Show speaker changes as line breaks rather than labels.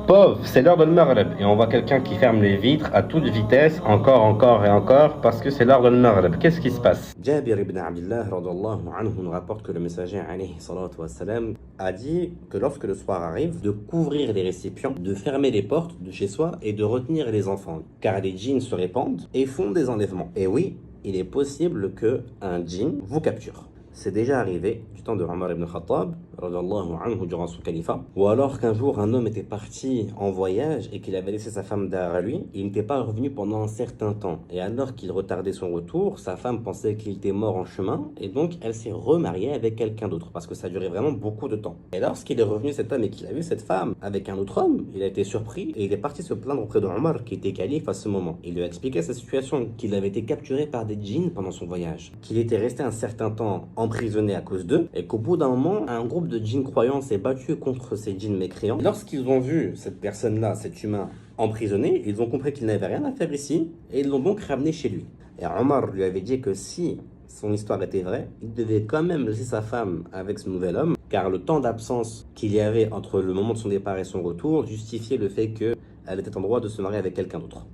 Pauvre, c'est l'heure de Maghreb et on voit quelqu'un qui ferme les vitres à toute vitesse, encore et encore, parce que c'est l'heure de Maghreb. Qu'est-ce qui se passe? Jabir ibn Abdullah radallahu anhu nous rapporte que le messager alayhi salatu wassalam a dit que lorsque le soir arrive, de couvrir les récipients, de fermer les portes de chez soi et de retenir les enfants, car les djinns se répandent et font des enlèvements. Et oui, il est possible que un djinn vous capture. C'est déjà arrivé du temps de Omar ibn Khattab, radallahu anhu, durant son califat, ou alors qu'un jour un homme était parti en voyage et qu'il avait laissé sa femme derrière lui, il n'était pas revenu pendant un certain temps. Et alors qu'il retardait son retour, sa femme pensait qu'il était mort en chemin, et donc elle s'est remariée avec quelqu'un d'autre, parce que ça durait vraiment beaucoup de temps. Et lorsqu'il est revenu cet homme et qu'il a vu cette femme avec un autre homme, il a été surpris et il est parti se plaindre auprès de Omar, qui était calife à ce moment. Il lui a expliqué sa situation, qu'il avait été capturé par des djinns pendant son voyage, qu'il était resté un certain temps emprisonné à cause d'eux, et qu'au bout d'un moment, un groupe de djinns croyants s'est battu contre ces djinns mécréants. Lorsqu'ils ont vu cette personne-là, cet humain, emprisonné, ils ont compris qu'il n'avait rien à faire ici, et ils l'ont donc ramené chez lui. Et Omar lui avait dit que si son histoire était vraie, il devait quand même laisser sa femme avec ce nouvel homme, car le temps d'absence qu'il y avait entre le moment de son départ et son retour justifiait le fait qu'elle était en droit de se marier avec quelqu'un d'autre.